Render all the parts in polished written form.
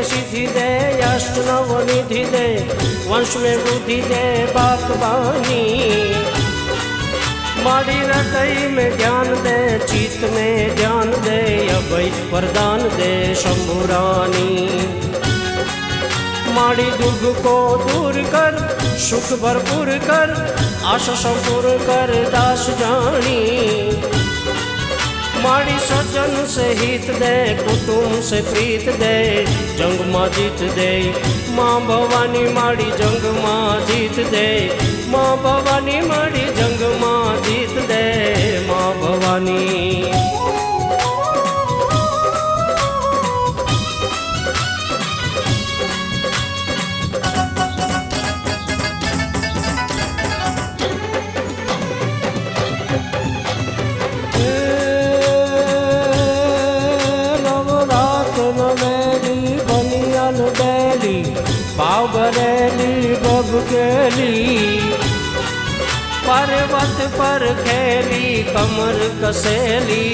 सिद्धि दे, अष्ट नव निधि दे, वंश में वृद्धि दे बागबानी। माड़ी हृदय में ध्यान दे, चित्त में ध्यान दे, अभय वरदान दे शंभुरानी। माड़ी दुख को दूर कर, सुख भरपूर कर, आशा संपूर्ण कर दास जानी। माड़ी सज्जन से हित दे, कुटुंब से प्रीत दे, जंग माँ जीत दे माँ भवानी। माड़ी जंग माँ जीत दे माँ भवानी, माड़ी जंग माँ जीत दे माँ भवानी। भाव बरेली बबकेली, पर्वत पर खेली कमर कसेली,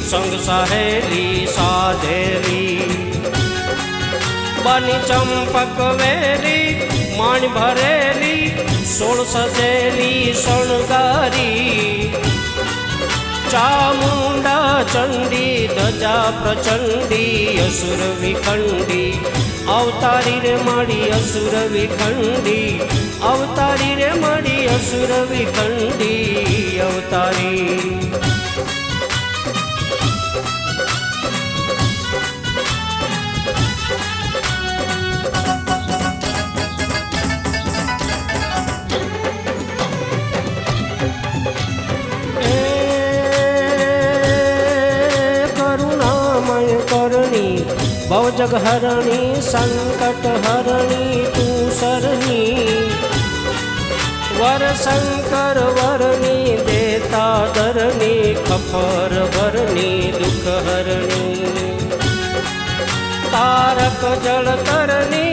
संग सहेली साधेली। बनी चंपक वेली माण भरेली, सोल सजेली शणगारी। चामुंडा चंडी ध्वजा प्रचंडी, असुर विखंडी अवतारी रे माड़ी असुर विखंडी। अवतारी रे माड़ी असुर विखंडी अवतारी। भव जग हरणी संकट हरणी तू सरणी। वर शंकर वरनी देता धरणी, खपर भरनी दुख हरणी। तारक जल तरनी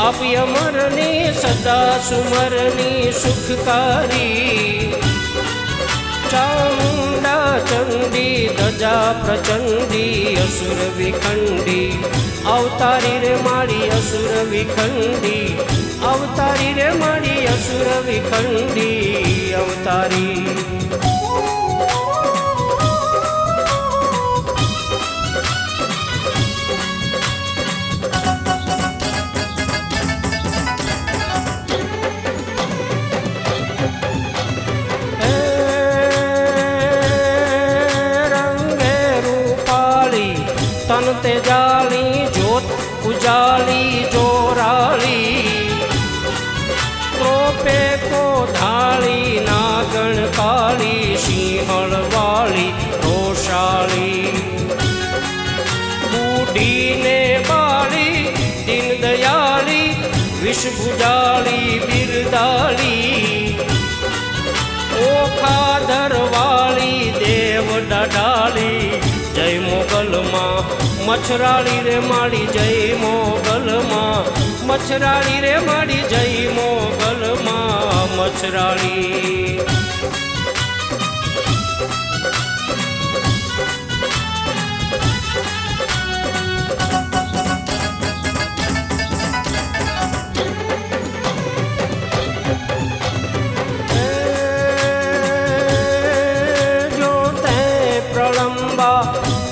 अभयमरनी, सदा सुमरनी सुखकारी। चामुंडा चंडी ध्वजा प्रचंडी, असुर विखंडी अवतारी रे माड़ी असुर विखंडी। अवतारी रे माड़ी असुर विखंडी अवतारी। तन तेजाली जोत उजाली जोराली। क्रोपे को धाली नागण काली, सिंहण वाली रोषाली। बूढ़ी ने बाली दीन दयाली, विष भुजाली बिरदाली। ओखाधर वाली देव डडाली, जय मोगल माँ मछराली रे माड़ी जय मोगल माँ। मछराली रे माड़ी जय मोगल माँ मछराली।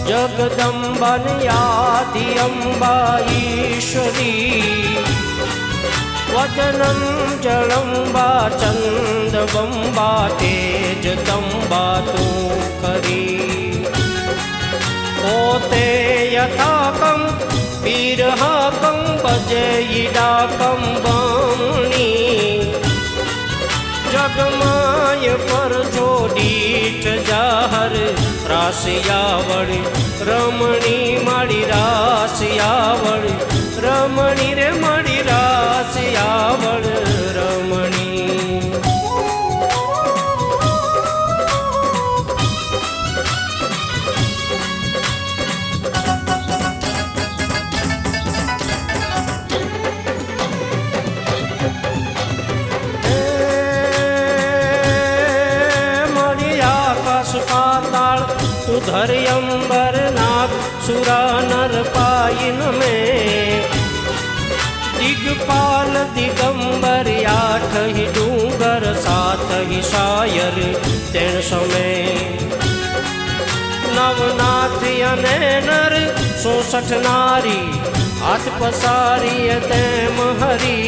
जगदम्बन यादि अम्बा ईश्वरी। वदनं जलम्बा चंदबम्बा, तेजदम्बा तू करी। ओते यथाकं वीरहाकं भजयिडाकं बामणी। जगमाय पर जोडीठ जाहर, रासियावड़ी रमणी माड़ी रासियावड़ी। रमणी रे माड़ी रासियावड़ रमणी। तू धर अंबर नाग सुरा नर पाइन में। दिग्पाल दिगंबर आठ ही डूंगर सात ही शायर तेण समय नवनाथ अने नर 64 नारी हाथ पसारी तेम हरी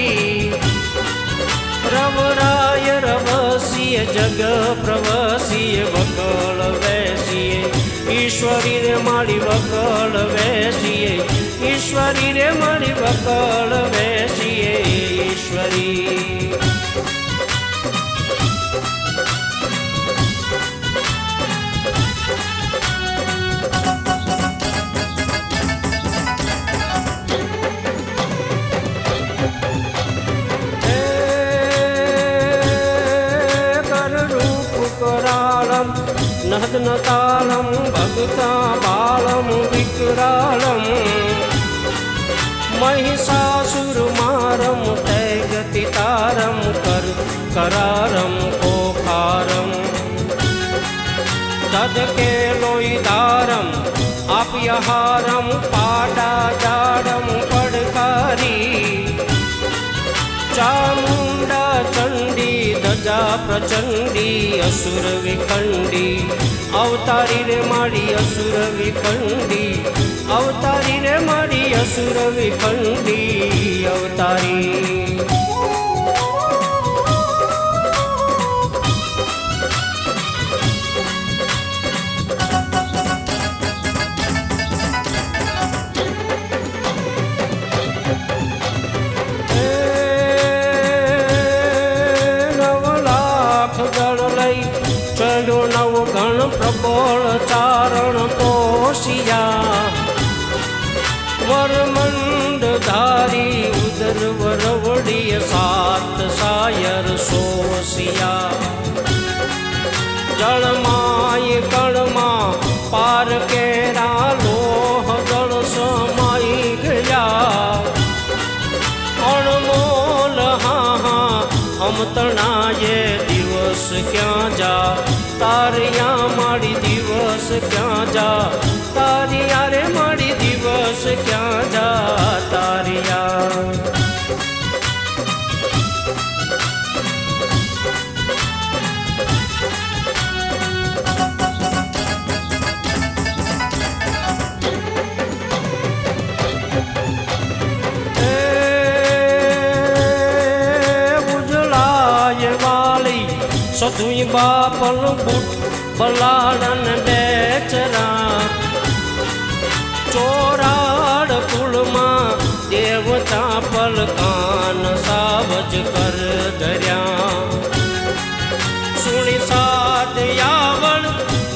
रवराय रवसीय जग प्रवसीय वकल वैसीय ईश्वरी रे मारी वकल वैसीय ईश्वरी रे मारी वकल वैसीय ईश्वरी नहदन तालम भगता बालम विकरालम महिषासुर मारम तैगति तारम कर करारम कोखारम दद के लोईदारम आप्यहारम पाटा जाडम पड़कारी चामुंडा चंडी दजा प्रचंडी असुर विखंडी अवतारी रे मारी असुर विखंडी अवतारी रे मारी असुर विखंडी अवतारी प्रबोल चारण पोषिया वरमंड धारी उदर वरवड़ी सात सायर सोसिया जलमाय कणमा पार केरा लोह जल समाई गया अणमोल हाँ हम तणाये दिवस क्या जा तारिया माड़ी दिवस क्या जा तारिया रे माड़ी दिवस क्या जा तारिया सधुई बापल बुट बलाड़न बेचरा चोराड़ कुलमा देवता पल कान सावज कर धर्या सुनी साध यावण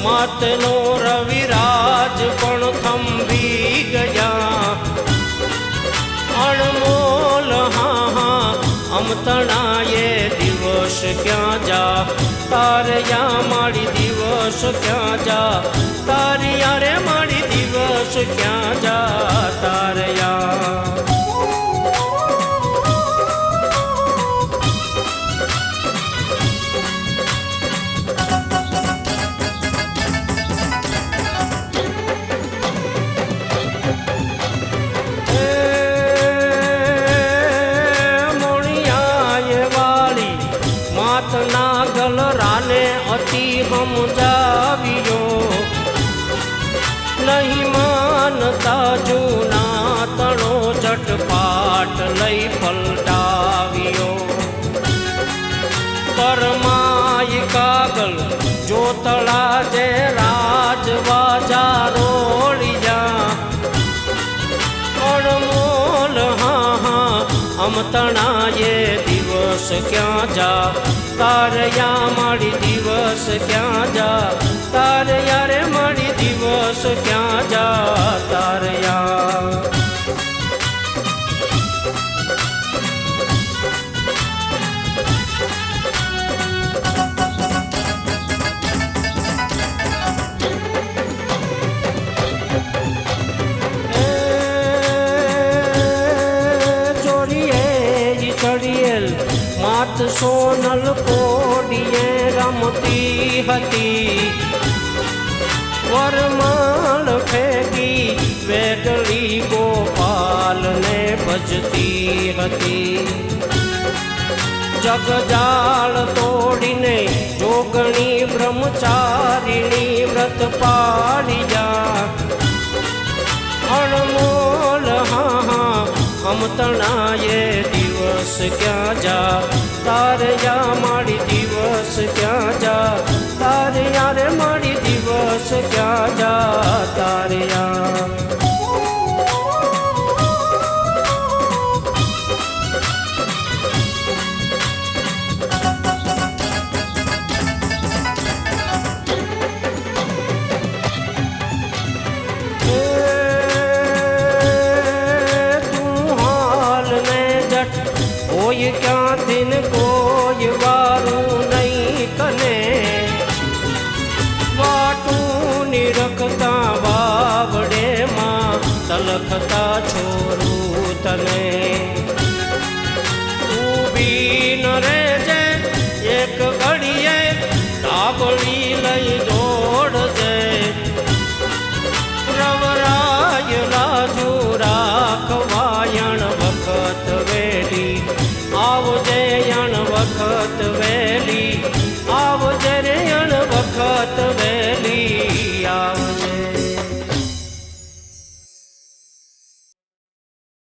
मातनो रविराज पण थंभी गया अणमोल हाँ अमतणा ये दिवस क्या जा तारिया माड़ी दिवस क्या जा तारिया रे माड़ी दिवस क्या जा तारिया नागल राने अति हम जावियो नहीं मानता जूना तणो झटपाट लई पलटावियो परमाई कागल जो तड़ा जे राजवाजा रोड़िया अणमोल हाँ हम तणा ये दिवस क्या जा तारिया माड़ी दिवस क्या जा तारिया रे माड़ी दिवस क्या जा तारिया मात सोनल कोडिये रमती हती वरमाल फेंकी वेडली गोपाल ने સજતી હતી. જગજાળ તોડીને જોગણી બ્રહ્મચારીણી વ્રત પાડી જા. અણમોલ હા હા અમતણાએ દિવસ ક્યાં જા. તારે યા માડી દિવસ ક્યાં જા. તારે યારે માડી દિવસ ક્યાં જા. તારે યા કોઈ ક્યાં દિન કોઈ વારું નહીં કને. વાટું નિરખતા વાવડેમાં તલખતા છોરું તને. ઊભી ન રહેજે એક ઘડીએ તાબડી લઈ દોડજે. રવરાય લાજુ રાખવાયણ વખત વેલી. આવજે યણ વખત વેલી. આવજે રે યણ વખત વેલી.